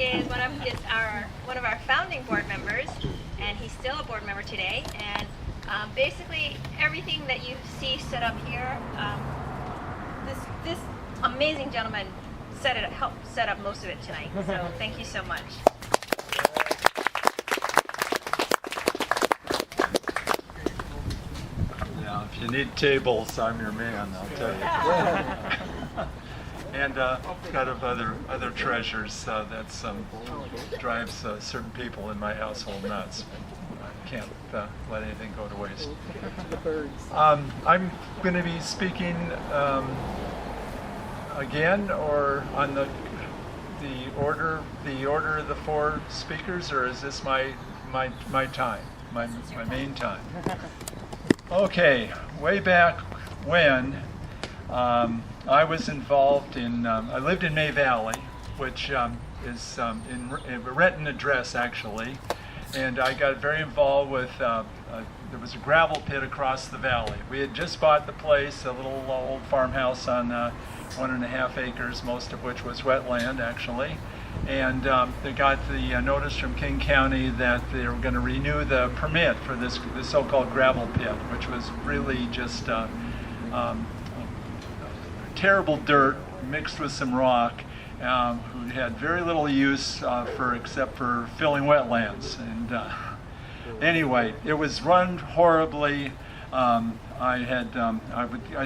is one of our founding board members, and he's still a board member today. And basically, everything that you see set up here, this amazing gentleman helped set up most of it tonight. So thank you so much. Yeah, if you need tables, I'm your man, I'll tell you. And got other treasures that drives certain people in my household nuts. I can't let anything go to waste. I'm going to be speaking again, or on the order of the four speakers, or is this my time, my main time? Okay, way back when. I was involved in, I lived in May Valley, which is in Renton address actually, and I got very involved with, there was a gravel pit across the valley. We had just bought the place, a little old farmhouse on 1.5 acres, most of which was wetland actually, and they got the notice from King County that they were going to renew the permit for this so-called gravel pit, which was really just terrible dirt mixed with some rock, who had very little use except for filling wetlands. And anyway, it was run horribly. I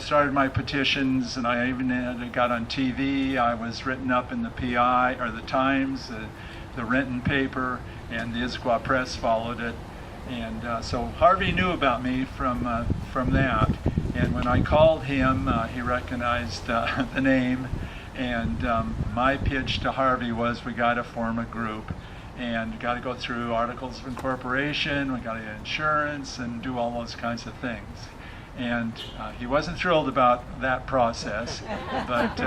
started my petitions, and I even got on TV. I was written up in the PI or the Times, the Renton paper, and the Issaquah Press followed it. And so Harvey knew about me from that. And when I called him, he recognized the name. And my pitch to Harvey was, we got to form a group and got to go through articles of incorporation, we got to get insurance and do all those kinds of things. And he wasn't thrilled about that process, but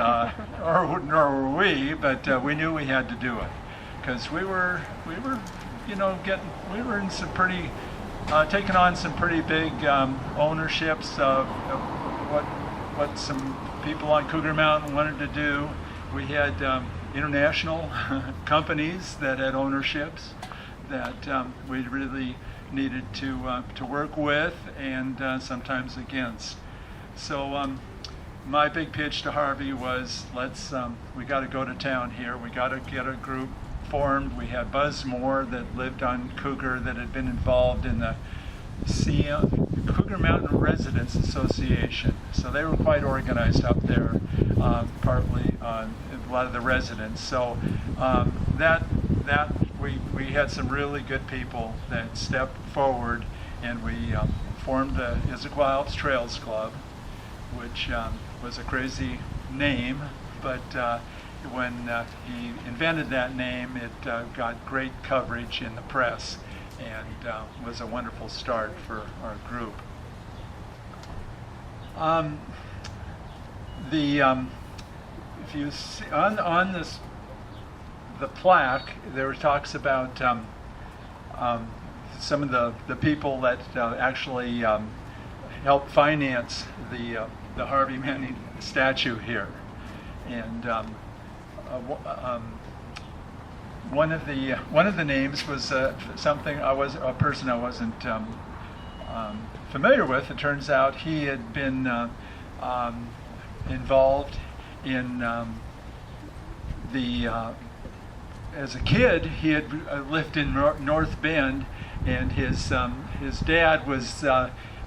nor were we. But we knew we had to do it because we were in some pretty. Taking on some pretty big ownerships of what some people on Cougar Mountain wanted to do. We had international companies that had ownerships that we really needed to work with and sometimes against. So my big pitch to Harvey was, we got to go to town here. We got to get a group formed. We had Buzz Moore that lived on Cougar that had been involved in the Cougar Mountain Residents Association. So they were quite organized up there, partly on a lot of the residents. So we had some really good people that stepped forward, and we formed the Issaquah Alps Trails Club, which was a crazy name, but when he invented that name, it got great coverage in the press and was a wonderful start for our group. If you see on the plaque, there talks about some of the people that actually helped finance the Harvey Manning statue here, and one of the names was a person I wasn't familiar with. It turns out he had been involved in as a kid. He had lived in North Bend, and his dad was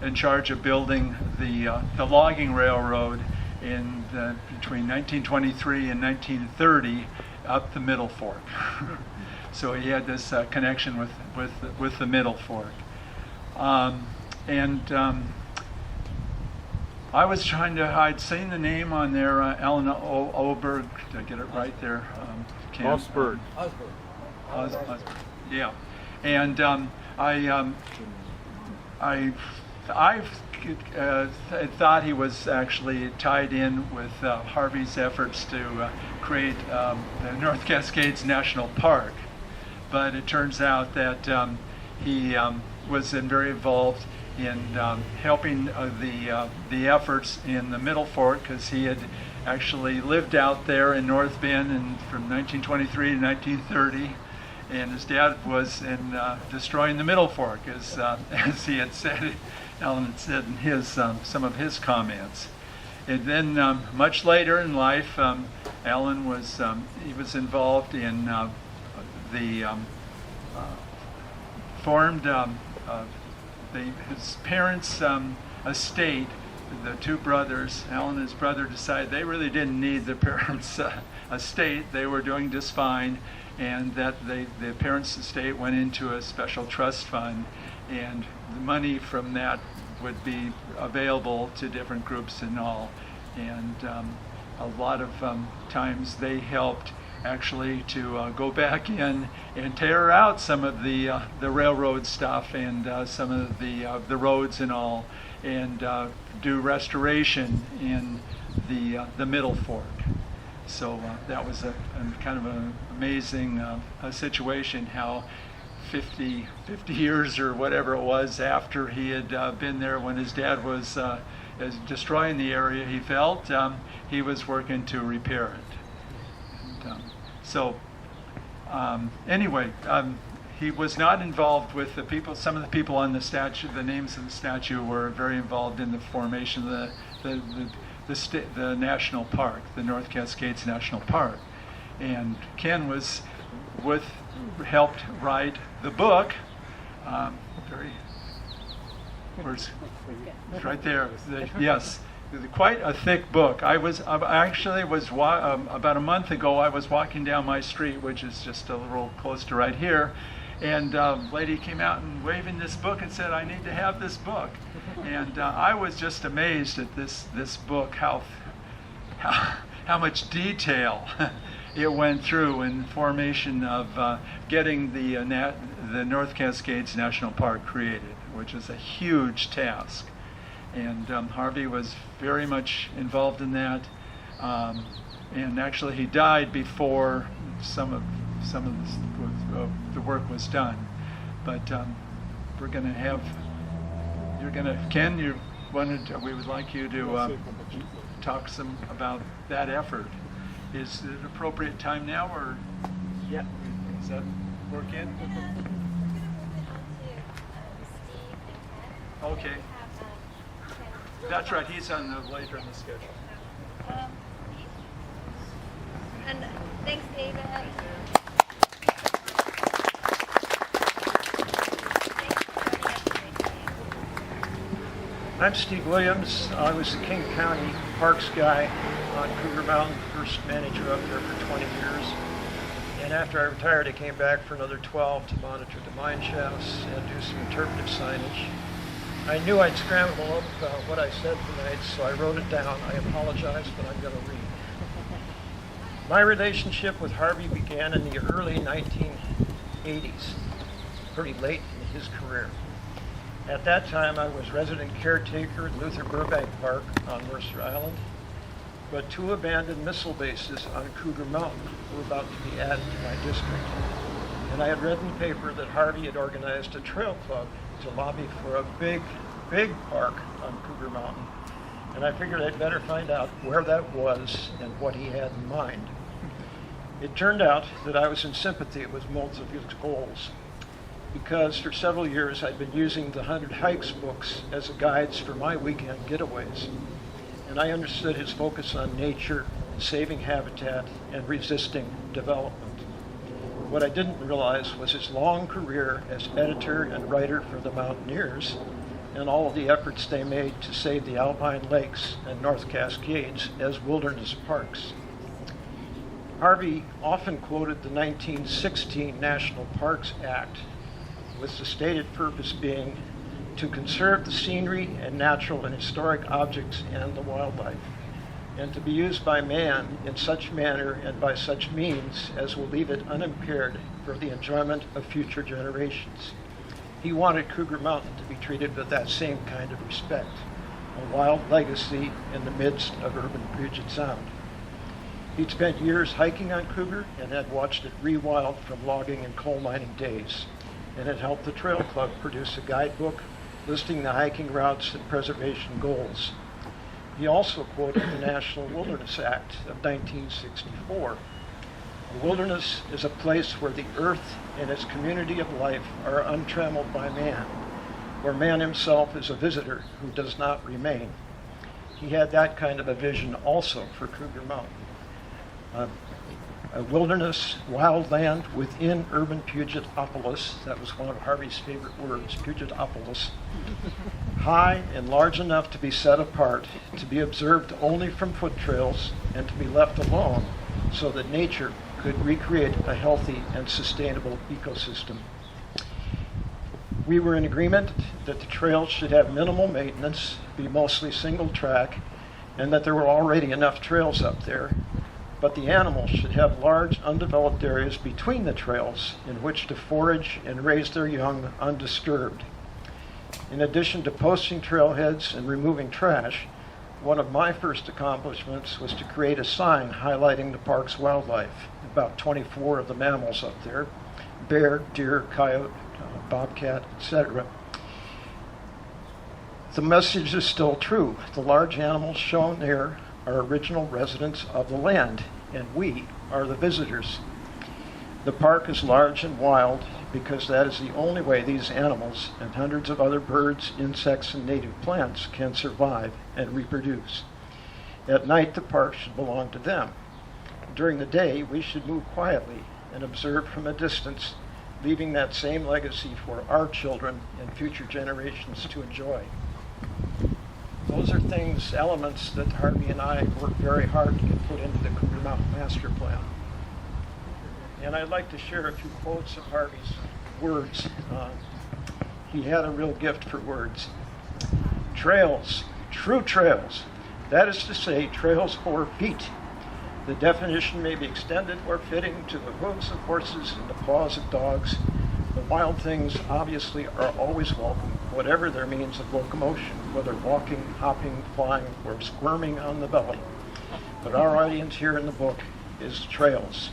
in charge of building the logging railroad between 1923 and 1930 up the Middle Fork. So he had this connection with the Middle Fork. I was trying to, I'd seen the name on there, Alan Oberg. Did I get it right there? Osberg. Osberg. Yeah. And I thought he was actually tied in with Harvey's efforts to create the North Cascades National Park, but it turns out that he was very involved in helping the efforts in the Middle Fork, because he had actually lived out there in North Bend from 1923 to 1930. And his dad was in destroying the Middle Fork, as he had said, Alan had said in his some of his comments. And then much later in life, Alan was he was involved in formed his parents' estate. The two brothers, Alan and his brother, decided they really didn't need the parents' estate. They were doing just fine, and that the parents' estate went into a special trust fund, and the money from that would be available to different groups and all. And a lot of times they helped actually to go back in and tear out some of the railroad stuff and some of the roads and all, and do restoration in the Middle Fork. So that was a kind of an amazing situation, how 50 years or whatever it was after he had been there, when his dad was destroying the area, he felt he was working to repair it. And, anyway, he was not involved with the people. Some of the people on the statue, the names of the statue, were very involved in the formation of the national park, the North Cascades National Park. And Ken helped write the book. Where's it's right there? Yes, quite a thick book. I actually was about a month ago. I was walking down my street, which is just a little close to right here, and a lady came out and waving this book and said, "I need to have this book." And I was just amazed at this book, how much detail it went through in the formation of getting the North Cascades National Park created, which is a huge task. And Harvey was very much involved in that. And actually, he died before some of the work was done. But we're going to have. Ken, we would like you to talk some about that effort. Is it an appropriate time now, or yeah, does that work in? Okay. That's right. He's on the later in the schedule. And thanks, David. I'm Steve Williams. I was the King County Parks guy on Cougar Mountain, first manager up there for 20 years. And after I retired, I came back for another 12 to monitor the mine shafts and do some interpretive signage. I knew I'd scramble up what I said tonight, so I wrote it down. I apologize, but I'm going to read. My relationship with Harvey began in the early 1980s, pretty late in his career. At that time, I was resident caretaker at Luther Burbank Park on Mercer Island, but 2 abandoned missile bases on Cougar Mountain were about to be added to my district. And I had read in the paper that Harvey had organized a trail club to lobby for a big park on Cougar Mountain. And I figured I'd better find out where that was and what he had in mind. It turned out that I was in sympathy with most of his goals, because for several years I'd been using the 100 Hikes books as guides for my weekend getaways. And I understood his focus on nature, saving habitat, and resisting development. What I didn't realize was his long career as editor and writer for the Mountaineers, and all of the efforts they made to save the Alpine Lakes and North Cascades as wilderness parks. Harvey often quoted the 1916 National Parks Act, with the stated purpose being to conserve the scenery and natural and historic objects and the wildlife, and to be used by man in such manner and by such means as will leave it unimpaired for the enjoyment of future generations. He wanted Cougar Mountain to be treated with that same kind of respect, a wild legacy in the midst of urban Puget Sound. He'd spent years hiking on Cougar and had watched it rewild from logging and coal mining days, and had helped the Trail Club produce a guidebook listing the hiking routes and preservation goals. He also quoted the National Wilderness Act of 1964. A wilderness is a place where the earth and its community of life are untrammeled by man, where man himself is a visitor who does not remain. He had that kind of a vision also for Cougar Mountain. A wilderness, wild land within urban Pugetopolis. That was one of Harvey's favorite words, Pugetopolis. High and large enough to be set apart, to be observed only from foot trails, and to be left alone so that nature could recreate a healthy and sustainable ecosystem. We were in agreement that the trails should have minimal maintenance, be mostly single track, and that there were already enough trails up there. But the animals should have large undeveloped areas between the trails in which to forage and raise their young undisturbed. In addition to posting trailheads and removing trash, one of my first accomplishments was to create a sign highlighting the park's wildlife, about 24 of the mammals up there, bear, deer, coyote, bobcat, etc. The message is still true. The large animals shown there are original residents of the land, and we are the visitors. The park is large and wild because that is the only way these animals and hundreds of other birds, insects, and native plants can survive and reproduce. At night, the park should belong to them. During the day, we should move quietly and observe from a distance, leaving that same legacy for our children and future generations to enjoy. Those are things, elements that Harvey and I worked very hard to get put into the Cougar Mountain Master Plan. And I'd like to share a few quotes of Harvey's words. He had a real gift for words. Trails, true trails. That is to say, trails for feet. The definition may be extended or fitting to the hooves of horses and the paws of dogs. The wild things obviously are always welcome, whatever their means of locomotion, whether walking, hopping, flying, or squirming on the belly. But our audience here in the book is trails,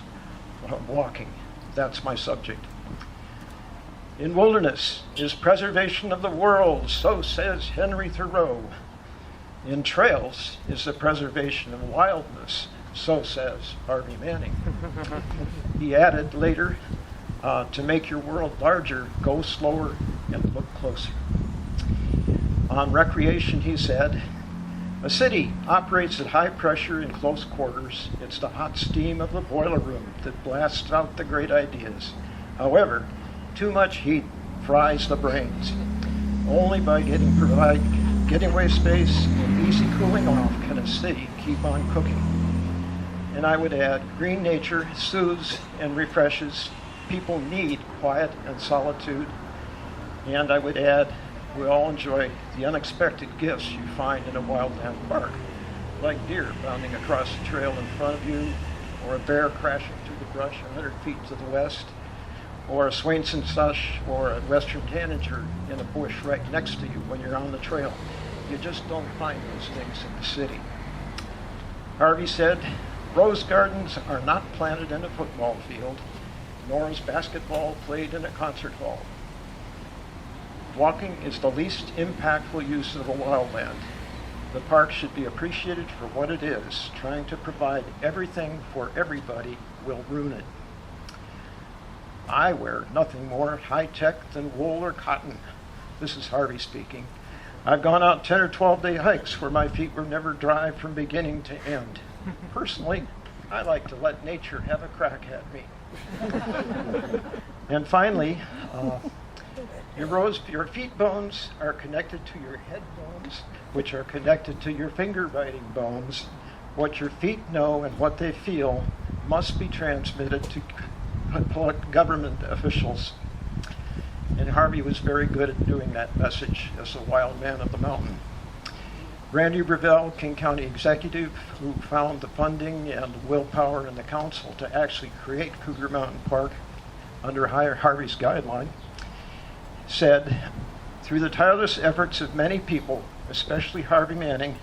walking. That's my subject. In wilderness is preservation of the world, so says Henry Thoreau. In trails is the preservation of wildness, so says Harvey Manning. He added later, to make your world larger, go slower and look closer. On recreation, he said, a city operates at high pressure in close quarters. It's the hot steam of the boiler room that blasts out the great ideas. However, too much heat fries the brains. Only by getting away space and easy cooling off can a city keep on cooking. And I would add, green nature soothes and refreshes. People need quiet and solitude. And I would add, we all enjoy the unexpected gifts you find in a wildland park, like deer bounding across the trail in front of you, or a bear crashing through the brush 100 feet to the west, or a Swainson thrush or a western tanager in a bush right next to you when you're on the trail. You just don't find those things in the city. Harvey said, rose gardens are not planted in a football field, nor is basketball played in a concert hall. Walking is the least impactful use of a wildland. The park should be appreciated for what it is. Trying to provide everything for everybody will ruin it. I wear nothing more high-tech than wool or cotton. This is Harvey speaking. I've gone out 10 or 12-day hikes where my feet were never dry from beginning to end. Personally, I like to let nature have a crack at me. And finally, your feet bones are connected to your head bones, which are connected to your finger writing bones. What your feet know and what they feel must be transmitted to government officials. And Harvey was very good at doing that message as a wild man of the mountain. Randy Brevell, King County executive, who found the funding and willpower in the council to actually create Cougar Mountain Park under Harvey's guideline, said, through the tireless efforts of many people, especially Harvey Manning,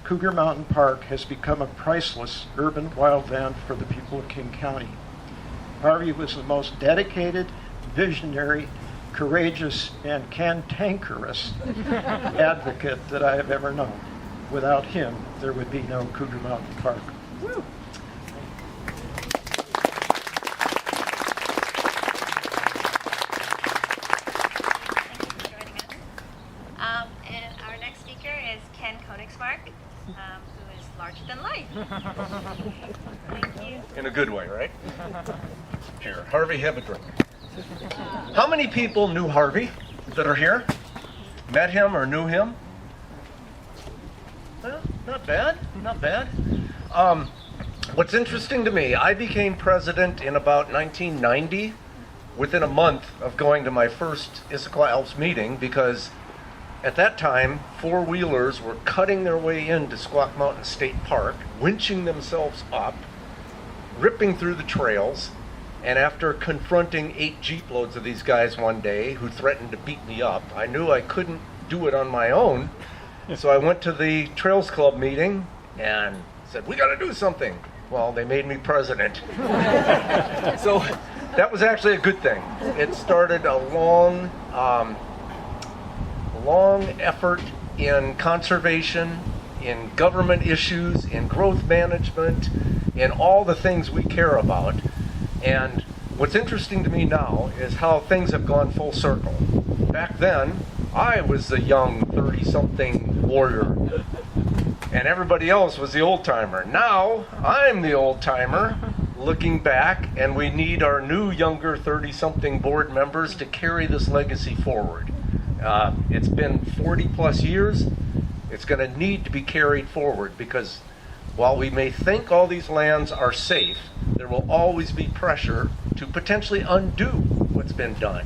Cougar Mountain Park has become a priceless urban wildland for the people of King County. Harvey was the most dedicated, visionary, courageous, and cantankerous advocate that I have ever known. Without him, there would be no Cougar Mountain Park. Woo. And our next speaker is Ken Koenigsmark, who is larger than life. Thank you. In a good way, right? Here, Harvey, have a drink. How many people knew Harvey that are here? Met him or knew him? Well, not bad, not bad. What's interesting to me, I became president in about 1990, within a month of going to my first Issaquah Alps meeting, because at that time, four-wheelers were cutting their way into Squaw Mountain State Park, winching themselves up, ripping through the trails, and after confronting 8 Jeep loads of these guys one day who threatened to beat me up, I knew I couldn't do it on my own. So I went to the Trails Club meeting and said, we got to do something. Well, they made me president. So that was actually a good thing. It started a long effort in conservation, in government issues, in growth management, in all the things we care about. And what's interesting to me now is how things have gone full circle. Back then, I was the young 30-something warrior, and everybody else was the old-timer. Now, I'm the old-timer looking back, and we need our new younger 30-something board members to carry this legacy forward. It's been 40-plus years. It's going to need to be carried forward, because while we may think all these lands are safe, there will always be pressure to potentially undo what's been done.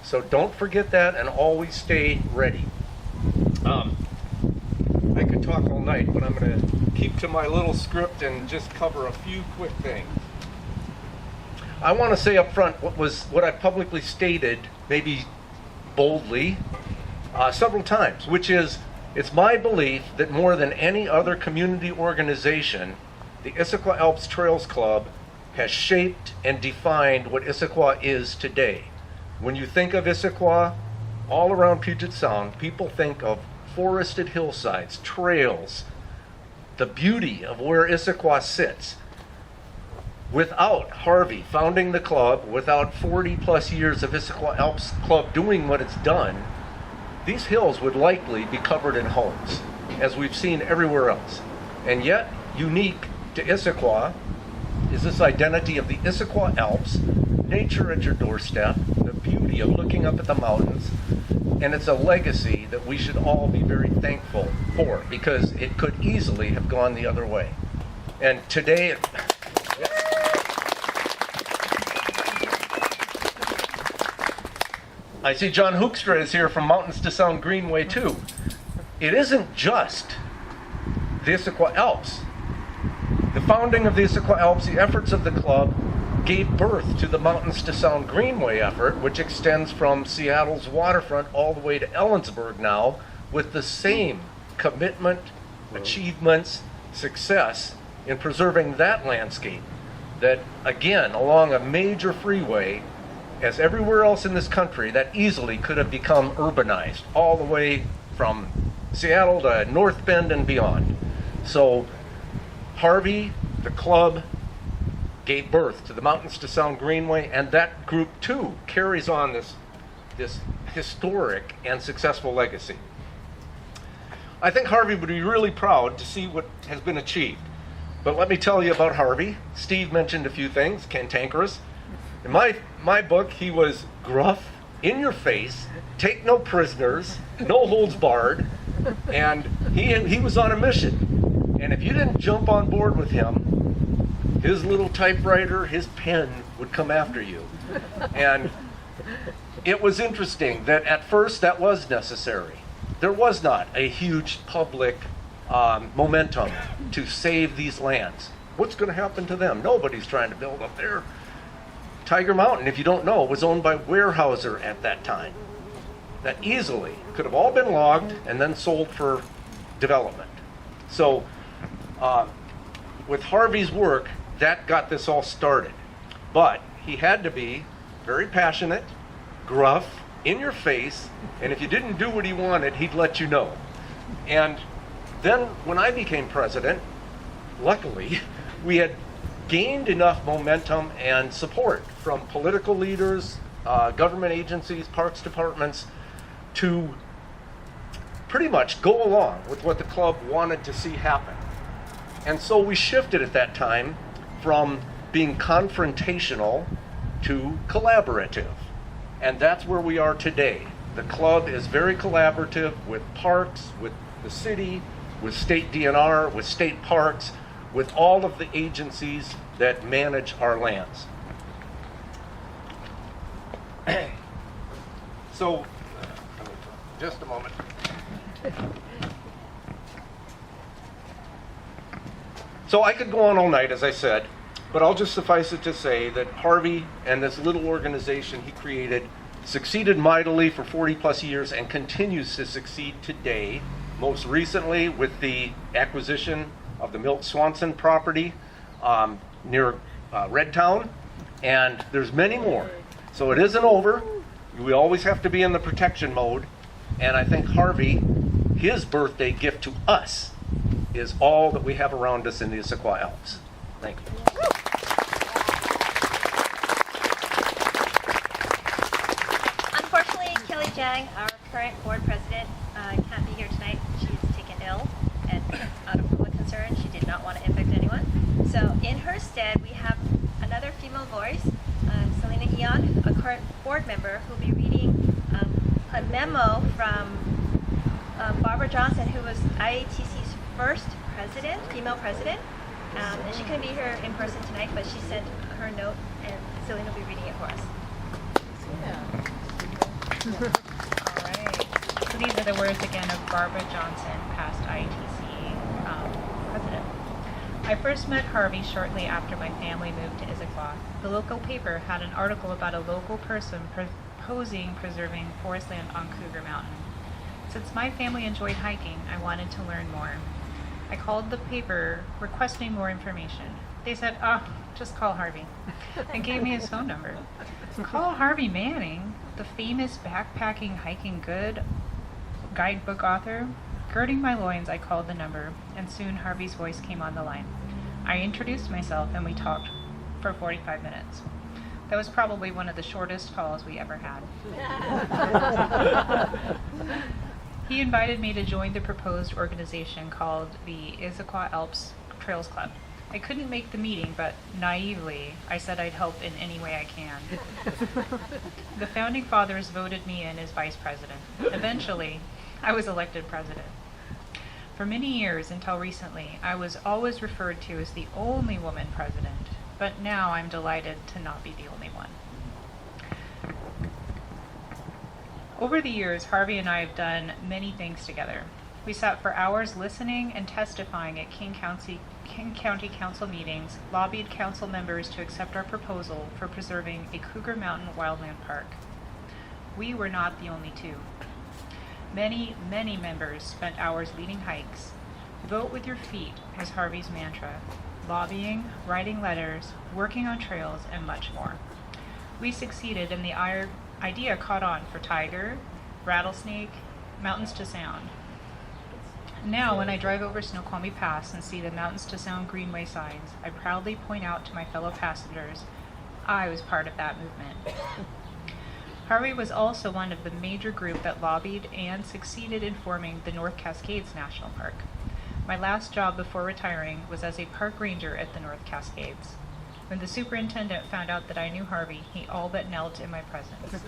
So don't forget that, and always stay ready. I could talk all night, but I'm going to keep to my little script and just cover a few quick things. I want to say up front what I publicly stated, maybe boldly, several times, which is, it's my belief that more than any other community organization, the Issaquah Alps Trails Club has shaped and defined what Issaquah is today. When you think of Issaquah, all around Puget Sound, people think of forested hillsides, trails, the beauty of where Issaquah sits. Without Harvey founding the club, without 40-plus years of Issaquah Alps Club doing what it's done, these hills would likely be covered in homes, as we've seen everywhere else. And yet, unique to Issaquah is this identity of the Issaquah Alps, nature at your doorstep, the beauty of looking up at the mountains, and it's a legacy that we should all be very thankful for, because it could easily have gone the other way. And today, I see John Hoekstra is here from Mountains to Sound Greenway too. It isn't just the Issaquah Alps. The founding of the Issaquah Alps, the efforts of the club, gave birth to the Mountains to Sound Greenway effort, which extends from Seattle's waterfront all the way to Ellensburg now, with the same commitment, achievements, success in preserving that landscape that, again, along a major freeway, as everywhere else in this country, that easily could have become urbanized, all the way from Seattle to North Bend and beyond. So Harvey, the club, gave birth to the Mountains to Sound Greenway, and that group too carries on this historic and successful legacy. I think Harvey would be really proud to see what has been achieved. But let me tell you about Harvey. Steve mentioned a few things, cantankerous. In my book, he was gruff, in your face, take no prisoners, no holds barred, and he was on a mission. And if you didn't jump on board with him, his little typewriter, his pen would come after you. And it was interesting that at first that was necessary. There was not a huge public momentum to save these lands. What's going to happen to them? Nobody's trying to build up there. Tiger Mountain, if you don't know, was owned by Weyerhaeuser at that time. That easily could have all been logged and then sold for development. So with Harvey's work, that got this all started. But he had to be very passionate, gruff, in your face, and if you didn't do what he wanted, he'd let you know. And Then, when I became president, luckily, we had gained enough momentum and support from political leaders, government agencies, parks departments, to pretty much go along with what the club wanted to see happen. And so we shifted at that time from being confrontational to collaborative. And that's where we are today. The club is very collaborative with parks, with the city, with state DNR, with state parks, with all of the agencies that manage our lands. So, just a moment. So I could go on all night, as I said, but I'll just suffice it to say that Harvey and this little organization he created succeeded mightily for 40 plus years and continues to succeed today, most recently with the acquisition of the Milt Swanson property near Redtown, and there's many more. So it isn't over. We always have to be in the protection mode, and I think Harvey, his birthday gift to us, is all that we have around us in the Issaquah Alps. Thank you. Unfortunately, Kelly Jang, our current board president, can't be here tonight. She's taken ill and out of public concern. She did not want to infect anyone. So in her stead, we have another female voice, Selena Eon, a current board member, who will be reading a memo from Barbara Johnson, who was IATC's first president, female president. And she couldn't be here in person tonight, but she sent her note, and Selena will be reading it for us. All right. So these are the words again of Barbara Johnson, past IATC president. I first met Harvey shortly after my family moved to Issaquah. The local paper had an article about a local person proposing preserving forest land on Cougar Mountain. Since my family enjoyed hiking, I wanted to learn more. I called the paper requesting more information. They said, just call Harvey, and gave me his phone number. Call Harvey Manning, the famous backpacking hiking guidebook author. Girding my loins, I called the number, and soon Harvey's voice came on the line. I introduced myself, and we talked for 45 minutes. That was probably one of the shortest calls we ever had. He invited me to join the proposed organization called the Issaquah Alps Trails Club. I couldn't make the meeting, but naively, I said I'd help in any way I can. The founding fathers voted me in as vice president. Eventually, I was elected president. For many years, until recently, I was always referred to as the only woman president, but now I'm delighted to not be the only one. Over the years, Harvey and I have done many things together. We sat for hours listening and testifying at King County Council meetings, lobbied council members to accept our proposal for preserving a Cougar Mountain Wildland Park. We were not the only two. Many, many members spent hours leading hikes. Vote with your feet was Harvey's mantra. Lobbying, writing letters, working on trails, and much more. We succeeded, and the idea caught on for Tiger, Rattlesnake, Mountains to Sound. Now, when I drive over Snoqualmie Pass and see the Mountains to Sound Greenway signs, I proudly point out to my fellow passengers, I was part of that movement. Harvey was also one of the major group that lobbied and succeeded in forming the North Cascades National Park. My last job before retiring was as a park ranger at the North Cascades. When the superintendent found out that I knew Harvey, he all but knelt in my presence.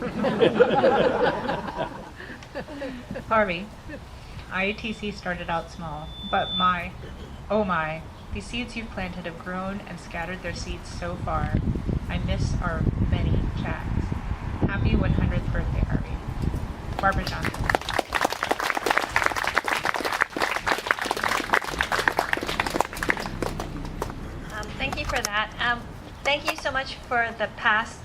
Harvey, IATC started out small, but oh my, the seeds you've planted have grown and scattered their seeds so far. I miss our many chats. Happy 100th birthday, Harvey. Barbara Johnson. Thank you for that. Thank you so much for the past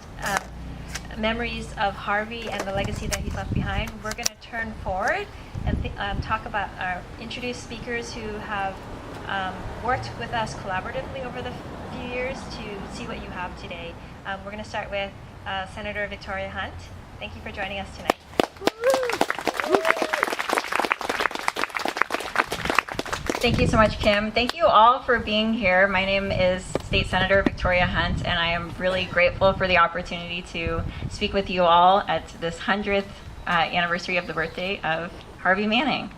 memories of Harvey and the legacy that he's left behind. We're going to turn forward and talk about our introduced speakers who have worked with us collaboratively over the few years to see what you have today. We're going to start with Senator Victoria Hunt. Thank you for joining us tonight. Thank you so much, Kim. Thank you all for being here. My name is State Senator Victoria Hunt, and I am really grateful for the opportunity to speak with you all at this 100th anniversary of the birthday of Harvey Manning.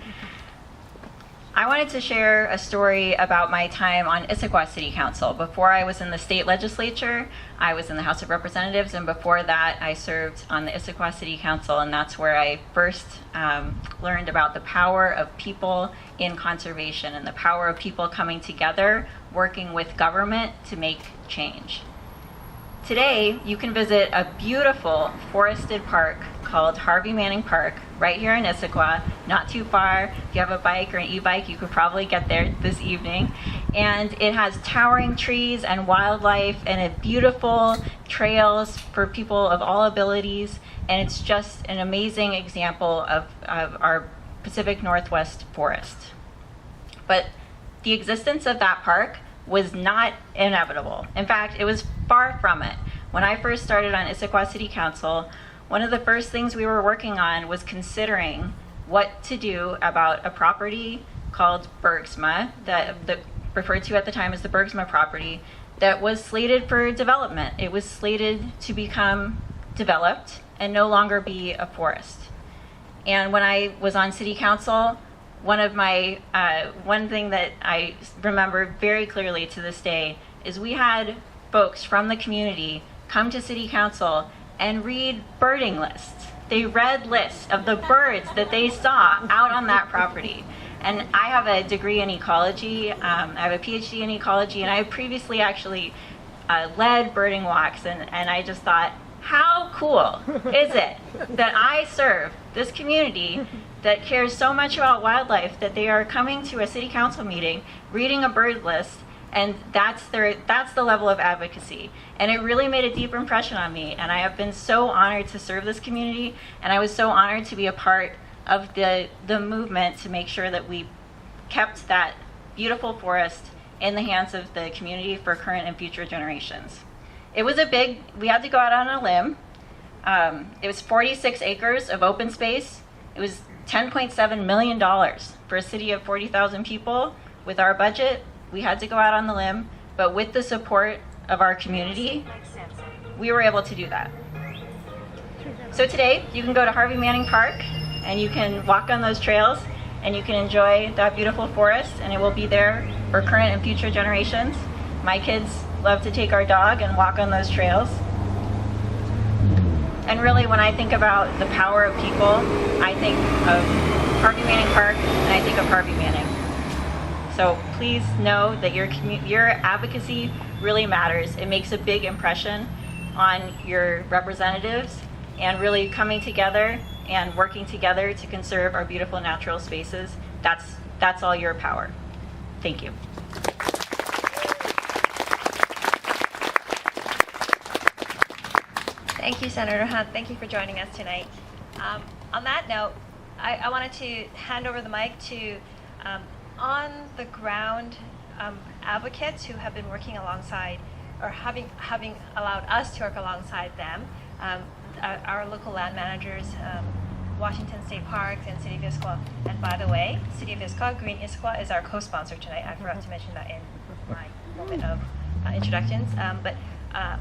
I wanted to share a story about my time on Issaquah City Council. Before I was in the state legislature, I was in the House of Representatives, and before that, I served on the Issaquah City Council, and that's where I first learned about the power of people in conservation and the power of people coming together, working with government to make change. Today, you can visit a beautiful forested park called Harvey Manning Park right here in Issaquah, not too far. If you have a bike or an e-bike, you could probably get there this evening. And it has towering trees and wildlife and beautiful trails for people of all abilities. And it's just an amazing example of our Pacific Northwest forest. But the existence of that park was not inevitable. In fact, it was far from it. When I first started on Issaquah City Council, one of the first things we were working on was considering what to do about a property called Bergsma, that referred to at the time as the Bergsma property, that was slated for development. It was slated to become developed and no longer be a forest. And when I was on City Council, one thing that I remember very clearly to this day is we had folks from the community come to City Council and read birding lists. They read lists of the birds that they saw out on that property. And I have a degree in ecology, I have a PhD in ecology, and I have previously actually led birding walks, and I just thought, how cool is it that I serve this community that cares so much about wildlife that they are coming to a City Council meeting, reading a bird list, and that's the level of advocacy. And it really made a deep impression on me, and I have been so honored to serve this community, and I was so honored to be a part of the movement to make sure that we kept that beautiful forest in the hands of the community for current and future generations. It was we had to go out on a limb. It was 46 acres of open space. It was $10.7 million for a city of 40,000 people. With our budget, we had to go out on the limb, but with the support of our community, we were able to do that. So today, you can go to Harvey Manning Park, and you can walk on those trails, and you can enjoy that beautiful forest, and it will be there for current and future generations. My kids love to take our dog and walk on those trails. And really, when I think about the power of people, I think of Harvey Manning Park, and I think of Harvey Manning. So please know that your advocacy really matters. It makes a big impression on your representatives, and really coming together and working together to conserve our beautiful natural spaces, that's all your power. Thank you. Thank you, Senator Hunt. Thank you for joining us tonight. On that note, I wanted to hand over the mic to on-the-ground advocates who have been working alongside, or having allowed us to work alongside them, our local land managers, Washington State Parks and City of Issaquah. And by the way, City of Issaquah, Green Issaquah is our co-sponsor tonight. I forgot to mention that in my moment of introductions. But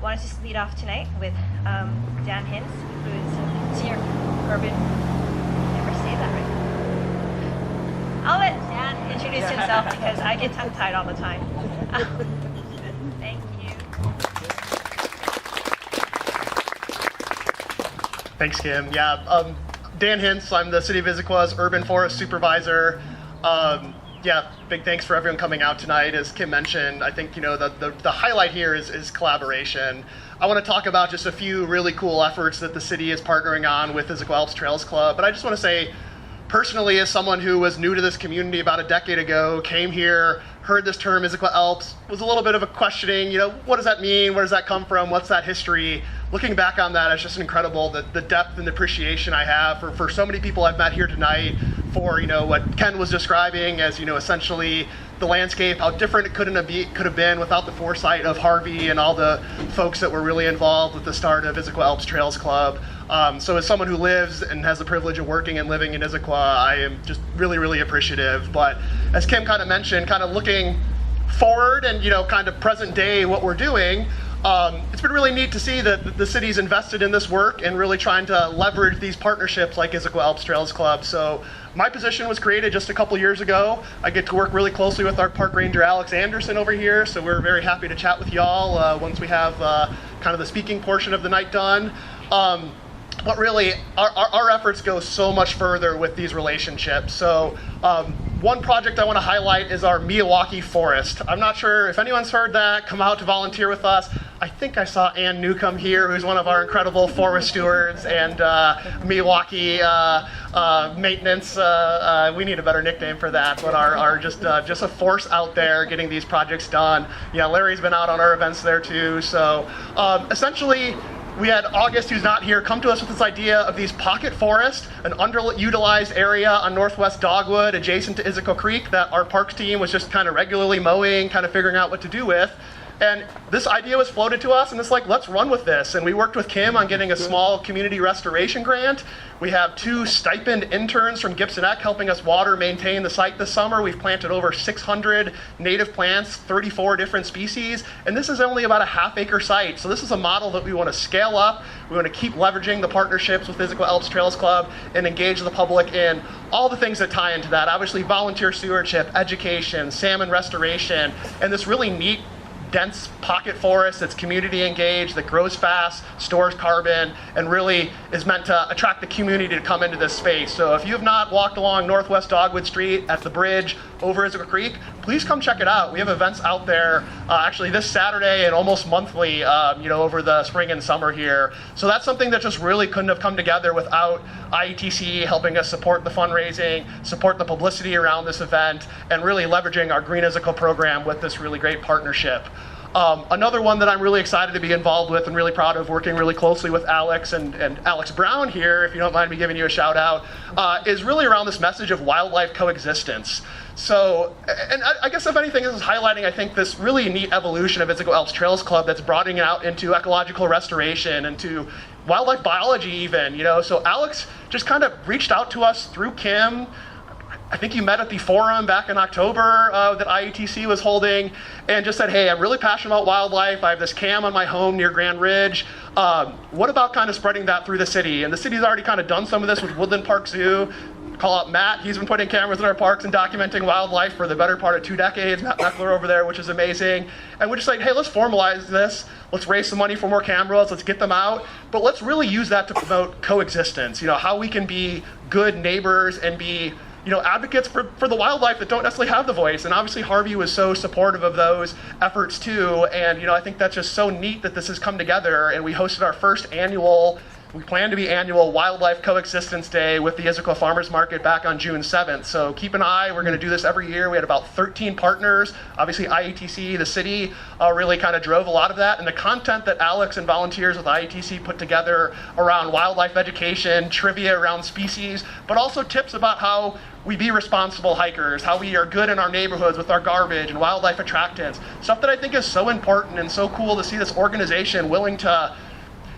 wanted to lead off tonight with Dan Hintz, who is Senior Urban, never say that right. I'll let Dan introduce himself because I get tongue-tied all the time. Thank you. Thanks, Kim. Yeah, Dan Hintz, I'm the City of Issaquah's Urban Forest Supervisor. Yeah, big thanks for everyone coming out tonight. As Kim mentioned, I think the highlight here is collaboration. I want to talk about just a few really cool efforts that the city is partnering on with Issaquah Alps Trails Club. But I just want to say, personally, as someone who was new to this community about a decade ago, came here, heard this term Issaquah Alps, was a little bit of a questioning, what does that mean? Where does that come from? What's that history? Looking back on that, it's just incredible, the depth and the appreciation I have for so many people I've met here tonight, for, what Ken was describing as, essentially the landscape, how different it could have been without the foresight of Harvey and all the folks that were really involved with the start of Issaquah Alps Trails Club. So as someone who lives and has the privilege of working and living in Issaquah, I am just really, really appreciative. But as Kim kind of mentioned, kind of looking forward and, kind of present day what we're doing, it's been really neat to see that the city's invested in this work and really trying to leverage these partnerships like Issaquah Alps Trails Club. So my position was created just a couple years ago. I get to work really closely with our park ranger, Alex Anderson, over here. So we're very happy to chat with y'all once we have kind of the speaking portion of the night done. But really, our efforts go so much further with these relationships. So one project I want to highlight is our Milwaukee Forest. I'm not sure if anyone's heard that. Come out to volunteer with us. I think I saw Ann Newcomb here, who's one of our incredible forest stewards and Milwaukee maintenance. We need a better nickname for that, but our just a force out there getting these projects done. Yeah, Larry's been out on our events there too. So essentially, we had August, who's not here, come to us with this idea of these pocket forests, an underutilized area on Northwest Dogwood adjacent to Issaquah Creek that our parks team was just kind of regularly mowing, kind of figuring out what to do with. And this idea was floated to us, and it's like, let's run with this. And we worked with Kim on getting a small community restoration grant. We have 2 stipend interns from Gibson Eck helping us water maintain the site this summer. We've planted over 600 native plants, 34 different species, and this is only about a half-acre site. So this is a model that we want to scale up. We want to keep leveraging the partnerships with Issaquah Alps Trails Club and engage the public in all the things that tie into that. Obviously, volunteer stewardship, education, salmon restoration, and this really neat dense pocket forest that's community engaged, that grows fast, stores carbon, and really is meant to attract the community to come into this space. So if you have not walked along Northwest Dogwood Street at the bridge over Issaquah Creek, please come check it out. We have events out there actually this Saturday and almost monthly, over the spring and summer here. So that's something that just really couldn't have come together without IETC helping us support the fundraising, support the publicity around this event, and really leveraging our Green Issaquah program with this really great partnership. Another one that I'm really excited to be involved with and really proud of, working really closely with Alex and Alex Brown here, if you don't mind me giving you a shout out, is really around this message of wildlife coexistence. So, and I guess if anything, this is highlighting, I think, this really neat evolution of Issaquah Alps Trails Club that's broadening out into ecological restoration, into wildlife biology even, So Alex just kind of reached out to us through Kim. I think you met at the forum back in October that IETC was holding, and just said, hey, I'm really passionate about wildlife. I have this cam on my home near Grand Ridge. What about kind of spreading that through the city? And the city's already kind of done some of this with Woodland Park Zoo. Call out Matt. He's been putting cameras in our parks and documenting wildlife for the better part of 2 decades. Matt Meckler over there, which is amazing. And we're just like, hey, let's formalize this. Let's raise some money for more cameras. Let's get them out. But let's really use that to promote coexistence. How we can be good neighbors and be advocates for the wildlife that don't necessarily have the voice. And obviously Harvey was so supportive of those efforts too. And I think that's just so neat that this has come together. And we hosted our first we plan to be annual Wildlife Coexistence Day with the Issaquah Farmers Market back on June 7th. So keep an eye. We're going to do this every year. We had about 13 partners. Obviously IETC, the city, really kind of drove a lot of that. And the content that Alex and volunteers with IETC put together around wildlife education, trivia around species, but also tips about how we be responsible hikers, how we are good in our neighborhoods with our garbage and wildlife attractants. Stuff that I think is so important and so cool to see this organization willing to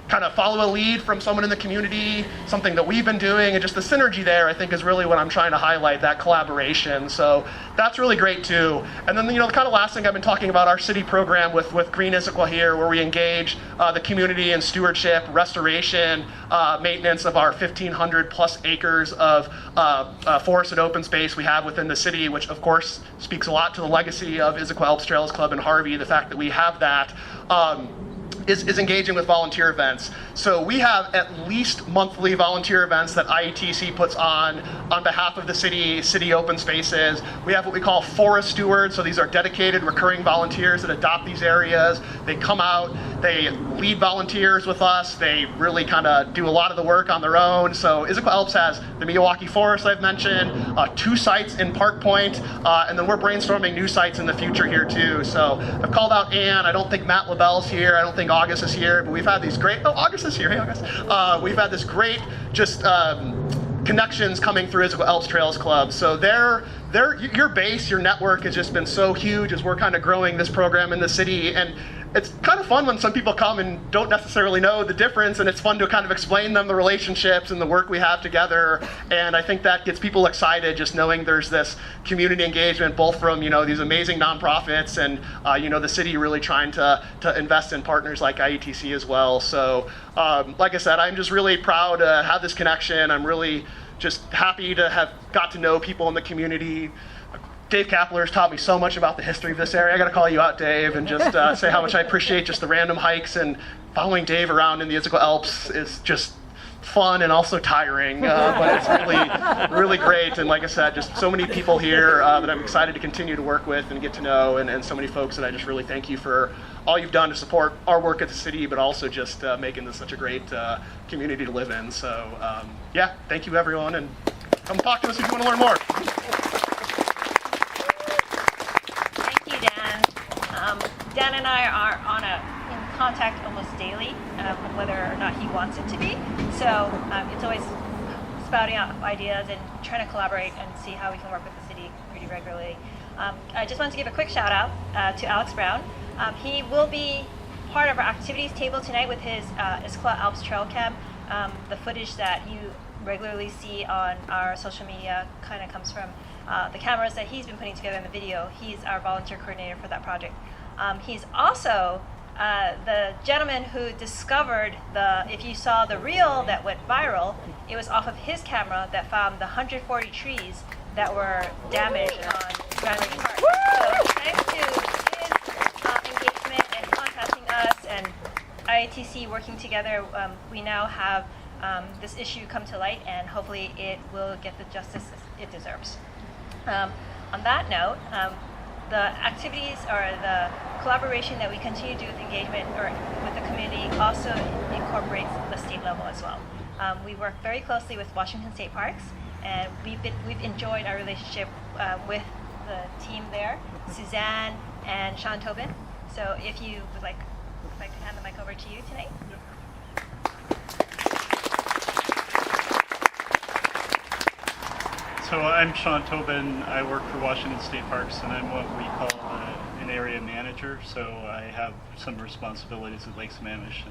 kind of follow a lead from someone in the community, something that we've been doing, and just the synergy there, I think, is really what I'm trying to highlight, that collaboration. So that's really great too. And then, the kind of last thing I've been talking about, our city program with Green Issaquah here, where we engage the community in stewardship, restoration, maintenance of our 1,500 plus acres of forest and open space we have within the city, which of course speaks a lot to the legacy of Issaquah Alps Trails Club and Harvey, the fact that we have that. Is engaging with volunteer events. So we have at least monthly volunteer events that IETC puts on behalf of the city open spaces. We have what we call forest stewards. So these are dedicated recurring volunteers that adopt these areas. They come out, they lead volunteers with us. They really kind of do a lot of the work on their own. So Issaquah Alps has the Milwaukee Forest I've mentioned, 2 sites in Park Point, and then we're brainstorming new sites in the future here too. So I've called out Ann. I don't think Matt LaBelle's here. I don't think August is here, but we've had these great, August is here, hey August. We've had this great just connections coming through Issaquah Alps Trails Club. So your base, your network has just been so huge as we're kind of growing this program in the city. And it's kind of fun when some people come and don't necessarily know the difference, and it's fun to kind of explain them the relationships and the work we have together. And I think that gets people excited just knowing there's this community engagement, both from these amazing nonprofits and the city really trying to invest in partners like IETC as well. So like I said, I'm just really proud to have this connection. I'm really just happy to have got to know people in the community. Dave Kapler has taught me so much about the history of this area. I got to call you out, Dave, and just say how much I appreciate just the random hikes, and following Dave around in the Issaquah Alps is just fun and also tiring, but it's really, really great. And like I said, just so many people here that I'm excited to continue to work with and get to know, and so many folks that I just really thank you for all you've done to support our work at the city, but also just making this such a great community to live in. So yeah, thank you everyone, and come talk to us if you want to learn more. Dan and I are in contact almost daily, whether or not he wants it to be. So it's always spouting out ideas and trying to collaborate and see how we can work with the city pretty regularly. I just wanted to give a quick shout out to Alex Brown. He will be part of our activities table tonight with his Issaquah Alps Trail Cam. The footage that you regularly see on our social media kind of comes from the cameras that he's been putting together in the video. He's our volunteer coordinator for that project. He's also the gentleman who discovered if you saw the reel that went viral, it was off of his camera that found the 140 trees that were damaged on Grand Ridge Park. So thanks to his engagement and contacting us and IATC working together, we now have this issue come to light, and hopefully it will get the justice it deserves. On that note, the activities or the collaboration that we continue to do with engagement or with the community also incorporates the state level as well. We work very closely with Washington State Parks, and we've enjoyed our relationship with the team there, Suzanne and Sean Tobin. So if you would like to hand the mic over to you tonight. So I'm Sean Tobin. I work for Washington State Parks, and I'm what we call an area manager. So I have some responsibilities at Lake Sammamish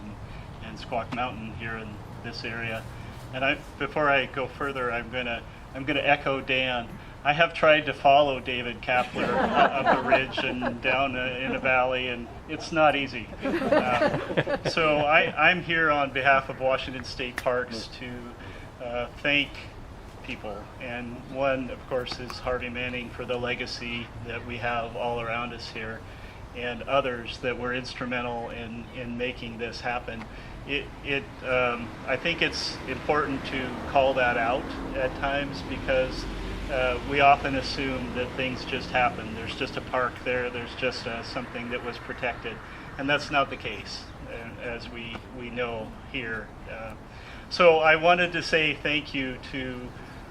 and Squaw Mountain here in this area. And before I go further, I'm gonna echo Dan. I have tried to follow David Kapler up a ridge and down in a valley, and it's not easy. So I'm here on behalf of Washington State Parks to thank people, and one of course is Harvey Manning for the legacy that we have all around us here, and others that were instrumental in making this happen. I think it's important to call that out at times, because we often assume that things just happen. There's just a park there, there's just something that was protected, and that's not the case, as we know here. So I wanted to say thank you to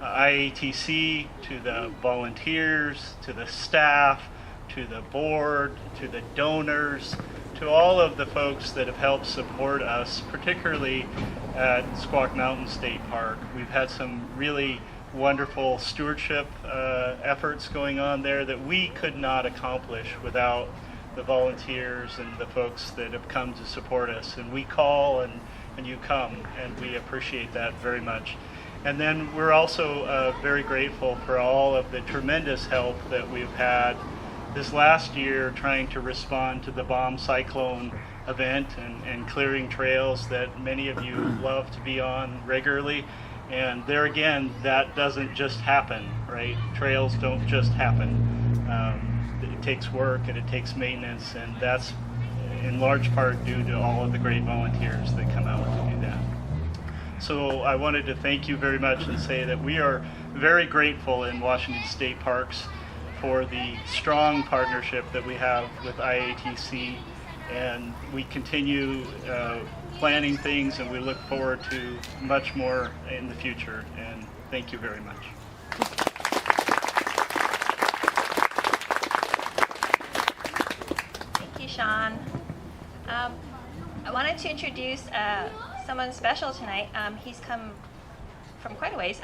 IATC, to the volunteers, to the staff, to the board, to the donors, to all of the folks that have helped support us, particularly at Squaw Mountain State Park. We've had some really wonderful stewardship efforts going on there that we could not accomplish without the volunteers and the folks that have come to support us. And we call and you come, and we appreciate that very much. And then we're also very grateful for all of the tremendous help that we've had this last year trying to respond to the bomb cyclone event and clearing trails that many of you love to be on regularly. And there again, that doesn't just happen, right? Trails don't just happen. It takes work and it takes maintenance, and that's in large part due to all of the great volunteers that come out to do that. So I wanted to thank you very much and say that we are very grateful in Washington State Parks for the strong partnership that we have with IATC, and we continue planning things, and we look forward to much more in the future, and thank you very much. Thank you, Sean. I wanted to introduce someone special tonight. He's come from quite a ways,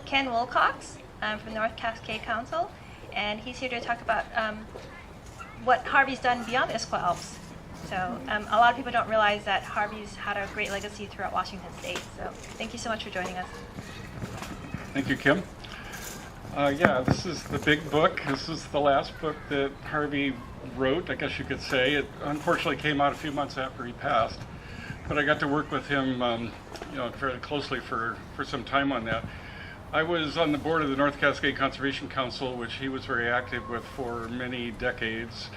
Ken Wilcox from North Cascade Council, and he's here to talk about what Harvey's done beyond the Issaquah Alps. So a lot of people don't realize that Harvey's had a great legacy throughout Washington State. So thank you so much for joining us. Thank you, Kim. Yeah, this is the big book. This is the last book that Harvey wrote, I guess you could say. It unfortunately came out a few months after he passed, but I got to work with him, fairly closely for some time on that. I was on the board of the North Cascade Conservation Council, which he was very active with for many decades.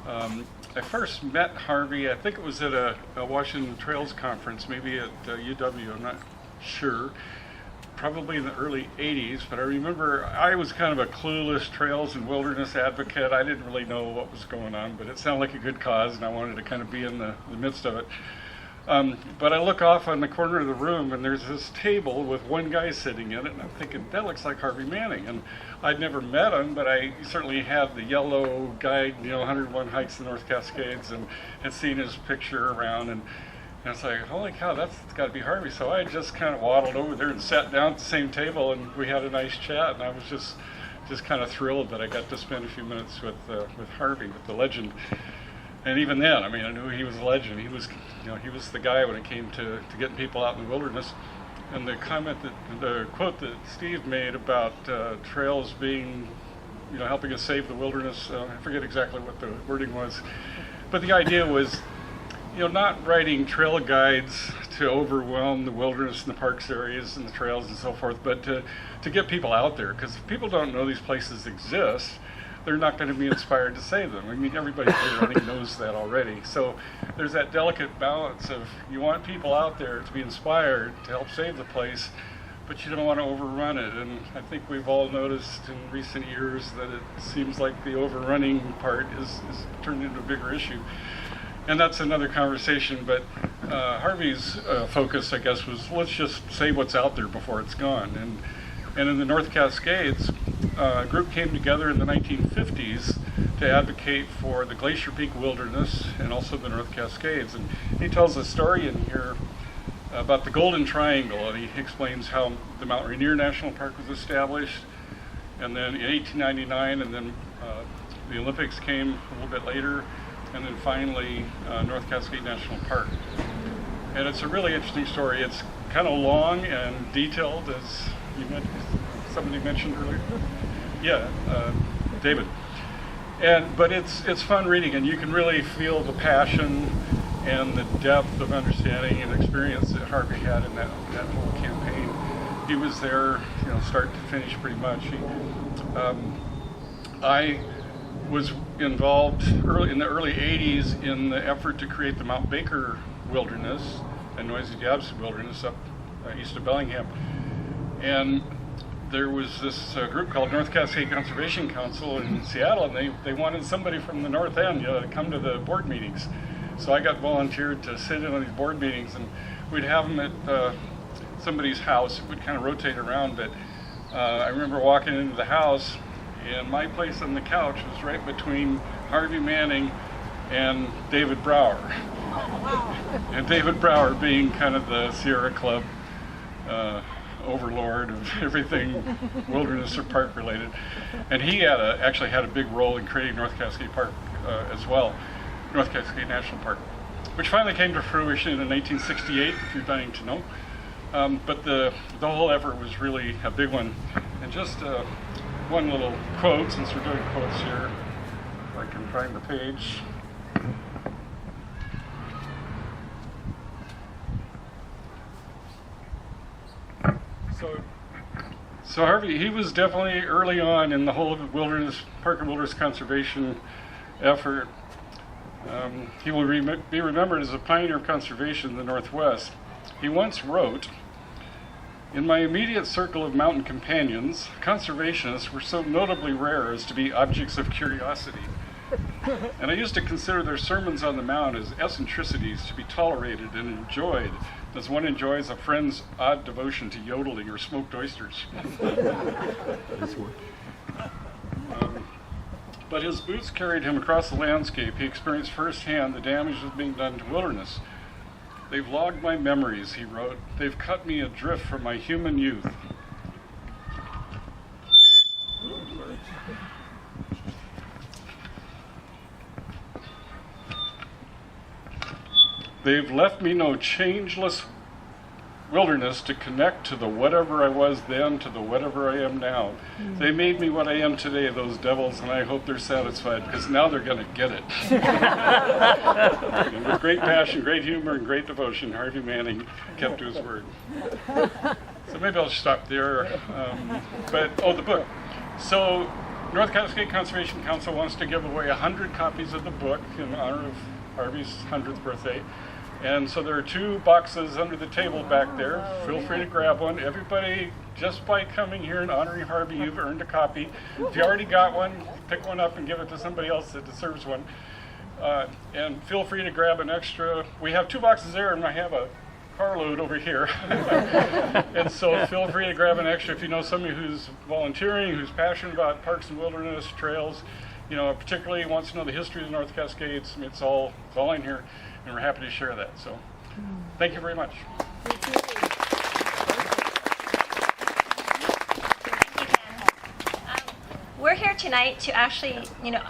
I first met Harvey, I think it was at a Washington Trails conference, maybe at UW, I'm not sure. Probably in the early 80s, but I remember I was kind of a clueless trails and wilderness advocate. I didn't really know what was going on, but it sounded like a good cause, and I wanted to kind of be in the midst of it. But I look off on the corner of the room, and there's this table with one guy sitting in it, and I'm thinking, that looks like Harvey Manning. And I'd never met him, but I certainly had the yellow guide, 101 Hikes in the North Cascades, and had seen his picture around, and it's like, holy cow, that's got to be Harvey. So I just kind of waddled over there and sat down at the same table, and we had a nice chat, and I was just kind of thrilled that I got to spend a few minutes with Harvey, with the legend. And even then, I mean, I knew he was a legend. He was the guy when it came to getting people out in the wilderness. And the quote that Steve made about trails being, helping us save the wilderness, I forget exactly what the wording was, but the idea was, not writing trail guides to overwhelm the wilderness and the parks areas and the trails and so forth, but to get people out there, because if people don't know these places exist, they're not going to be inspired to save them. I mean, everybody here, I think, knows that already. So there's that delicate balance of you want people out there to be inspired to help save the place, but you don't want to overrun it. And I think we've all noticed in recent years that it seems like the overrunning part is turned into a bigger issue. And that's another conversation, but Harvey's focus, I guess, was let's just save what's out there before it's gone. And in the North Cascades, a group came together in the 1950s to advocate for the Glacier Peak Wilderness and also the North Cascades. And he tells a story in here about the Golden Triangle, and he explains how the Mount Rainier National Park was established, and then in 1899, and then the Olympics came a little bit later, and then finally North Cascade National Park. And it's a really interesting story. It's kind of long and detailed, as somebody mentioned earlier. Yeah, David. But it's fun reading, and you can really feel the passion and the depth of understanding and experience that Harvey had in that whole campaign. He was there, start to finish pretty much. I was involved in the early 80s in the effort to create the Mount Baker Wilderness and Noisy Diabs Wilderness up east of Bellingham. And there was this group called North Cascade Conservation Council in Seattle, and they wanted somebody from the north end to come to the board meetings. So I got volunteered to sit in on these board meetings, and we'd have them at somebody's house. It would kind of rotate around, but I remember walking into the house, and my place on the couch was right between Harvey Manning and David Brower. Oh, wow. And David Brower being kind of the Sierra Club overlord of everything wilderness or park related. And he actually had a big role in creating North Cascade Park as well, North Cascade National Park, which finally came to fruition in 1968, if you're dying to know. But the whole effort was really a big one. And just one little quote, since we're doing quotes here, if I can find the page. So Harvey, he was definitely early on in the whole park and wilderness conservation effort. He will be remembered as a pioneer of conservation in the Northwest. He once wrote, "In my immediate circle of mountain companions, conservationists were so notably rare as to be objects of curiosity. And I used to consider their sermons on the Mount as eccentricities to be tolerated and enjoyed, as one enjoys a friend's odd devotion to yodeling or smoked oysters." But his boots carried him across the landscape. He experienced firsthand the damage that was being done to wilderness. They've logged my memories, he wrote. They've cut me adrift from my human youth. They've left me no changeless wilderness to connect to the whatever I was then to the whatever I am now. They made me what I am today, those devils, and I hope they're satisfied because now they're going to get it. And with great passion, great humor, and great devotion, Harvey Manning kept to his word. So maybe I'll stop there. The book. So North Cascade Conservation Council wants to give away 100 copies of the book in honor of Harvey's 100th birthday. And so there are 2 boxes under the table back there. Feel free to grab one. Everybody, just by coming here and honoring Harvey, you've earned a copy. If you already got one, pick one up and give it to somebody else that deserves one. And feel free to grab an extra. We have 2 boxes there, and I have a carload over here. And so feel free to grab an extra if you know somebody who's volunteering, who's passionate about parks and wilderness, trails, particularly wants to know the history of the North Cascades. I mean, it's all in here. And we're happy to share that. So thank you very much. Thank you, Ken. We're here tonight to actually,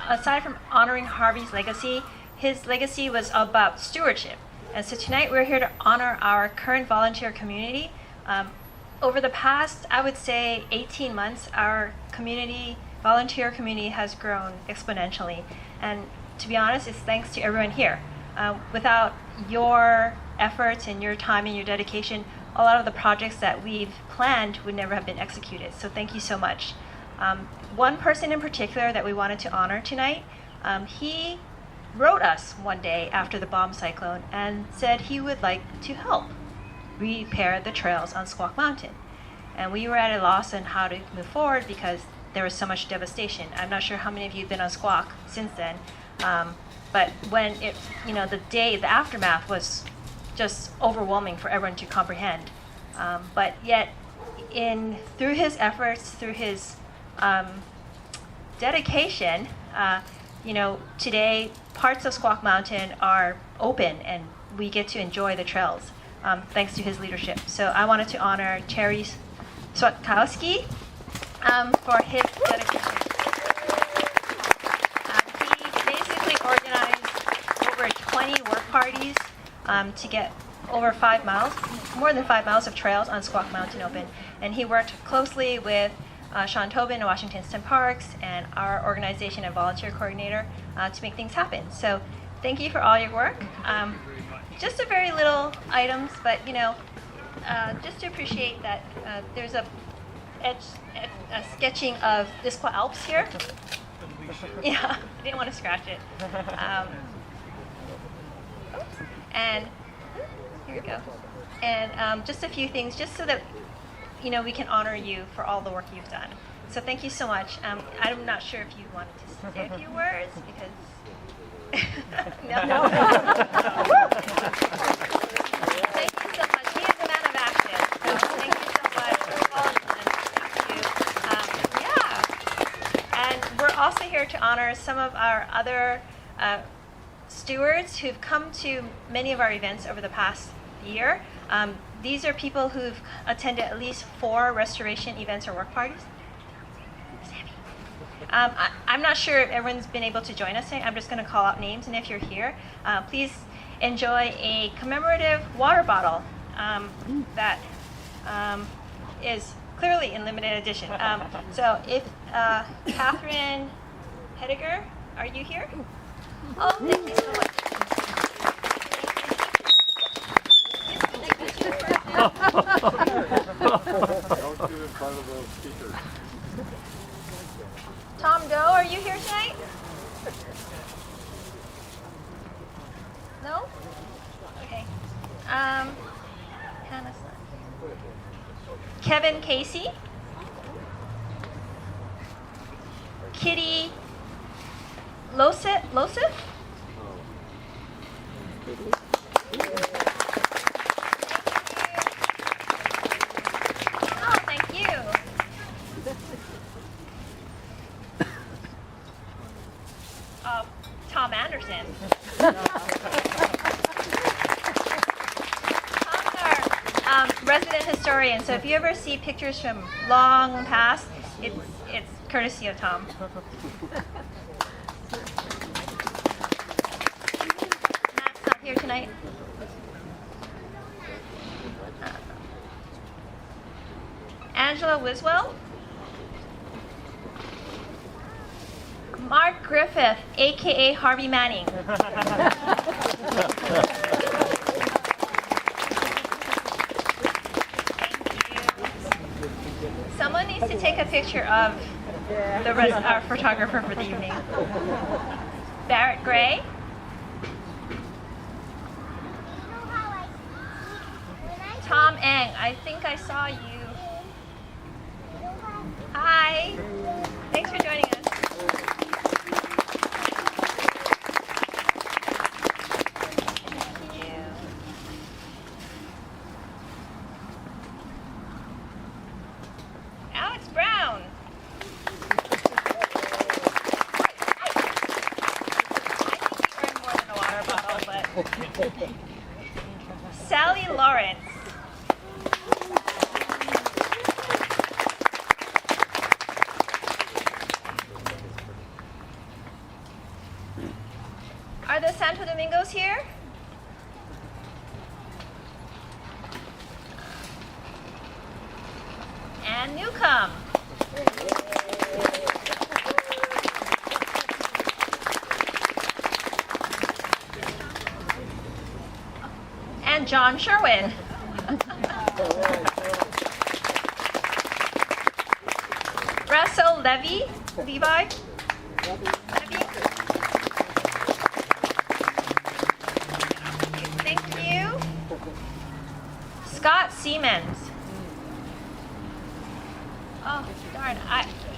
aside from honoring Harvey's legacy, his legacy was about stewardship. And so tonight we're here to honor our current volunteer community. Over the past, I would say, 18 months, our volunteer community has grown exponentially. And to be honest, it's thanks to everyone here. Without your efforts and your time and your dedication, a lot of the projects that we've planned would never have been executed. So thank you so much. One person in particular that we wanted to honor tonight, he wrote us one day after the bomb cyclone and said he would like to help repair the trails on Squaw Mountain. And we were at a loss on how to move forward because there was so much devastation. I'm not sure how many of you have been on Squaw since then. But when the aftermath was just overwhelming for everyone to comprehend. But yet, through his efforts, through his dedication, today parts of Squaw Mountain are open and we get to enjoy the trails thanks to his leadership. So I wanted to honor Terry Swatkowski for his dedication. Organized over 20 work parties to get over 5 miles, more than 5 miles of trails on Squaw Mountain open. And he worked closely with Sean Tobin, Washington State Parks, and our organization and volunteer coordinator to make things happen. So thank you for all your work. Just a very little items, but just to appreciate that there's a sketching of the Issaquah Alps here. Yeah, I didn't want to scratch it. And here we go. And just a few things, just so that we can honor you for all the work you've done. So thank you so much. I'm not sure if you wanted to say a few words because no. Thank you so much. He is a man of action. So thank you so much for all of this. And we're also here to honor some of our other stewards who've come to many of our events over the past year. These are people who've attended at least 4 restoration events or work parties. I'm not sure if everyone's been able to join us today. I'm just going to call out names, and if you're here, please enjoy a commemorative water bottle that is clearly in limited edition. So if Catherine Hediger, are you here? Oh, thank you so much. Don't do it in front of those speakers. Tom Doe, are you here tonight? No? Okay. Hannah's not. Kevin Casey. Kitty Losif? Oh, thank you. Tom Anderson. resident historian. So if you ever see pictures from long past, it's courtesy of Tom. Matt's not here tonight. Angela Wiswell. Mark Griffith, aka Harvey Manning. Someone needs to take a picture of our photographer for the evening. Barrett Gray. Tom Eng, I think I saw you. Hi. Thanks for joining us. Thank you. Alex Brown. I think you earned more than a water bottle, but Sally Lawrence. Are the Santo Domingos here? And Newcomb. And John Sherwin. Russell Levi. Thank you. Scott Siemens. Oh, darn.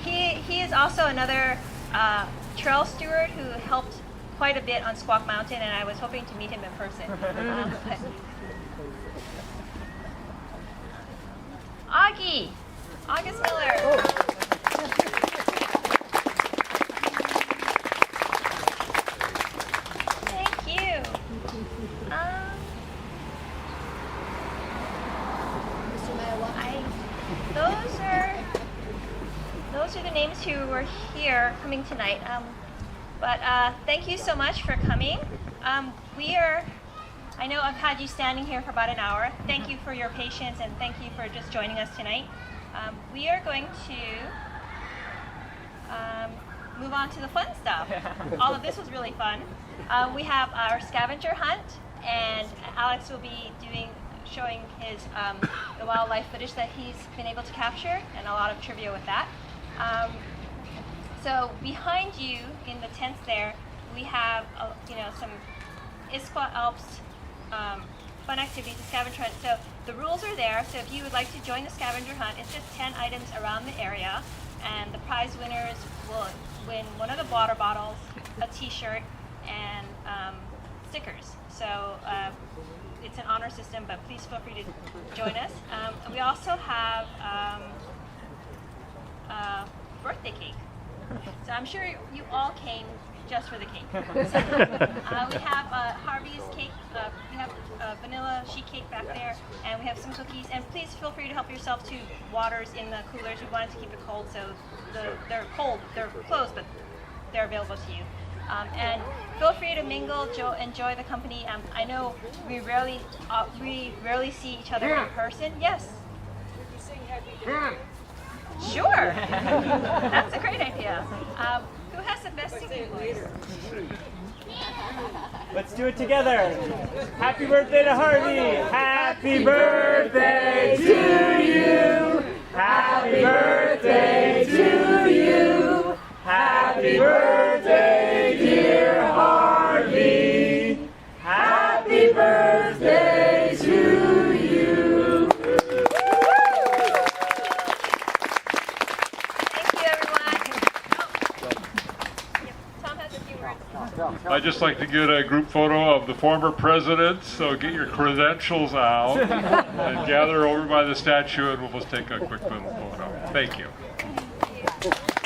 He is also another trail steward who helped quite a bit on Squawk Mountain, and I was hoping to meet him in person. August Miller. Thank you. Those are the names who were here coming tonight. But thank you so much for coming. I know I've had you standing here for about an hour. Thank you for your patience and thank you for just joining us tonight. We are going to move on to the fun stuff. All of this was really fun. We have our scavenger hunt, and Alex will be showing his the wildlife footage that he's been able to capture, and a lot of trivia with that. So behind you in the tents there, we have some Issaquah Alps fun activities, the scavenger hunt. So the rules are there. So if you would like to join the scavenger hunt, it's just 10 items around the area, and the prize winners will win one of the water bottles, a T-shirt, and stickers. So it's an honor system, but please feel free to join us. We also have birthday cake. So I'm sure you all came just for the cake. We have Harvey's cake. We have vanilla sheet cake back there, and we have some cookies. And please feel free to help yourself to waters in the coolers. We wanted to keep it cold, so they're cold. They're closed, but they're available to you. And feel free to mingle, enjoy the company. I know we rarely see each other in person. Yes. Sure. That's a great idea. Who has the best singing voice? Let's do it together. Happy birthday to Harvey. Happy birthday to you. Happy birthday to you. Happy birthday, dear Harvey. Happy birthday to you. Thank you, everyone. Tom has a few words. I'd just like to get a group photo of the former president, so get your credentials out and gather over by the statue and we'll just take a quick little photo. Thank you. Thank you.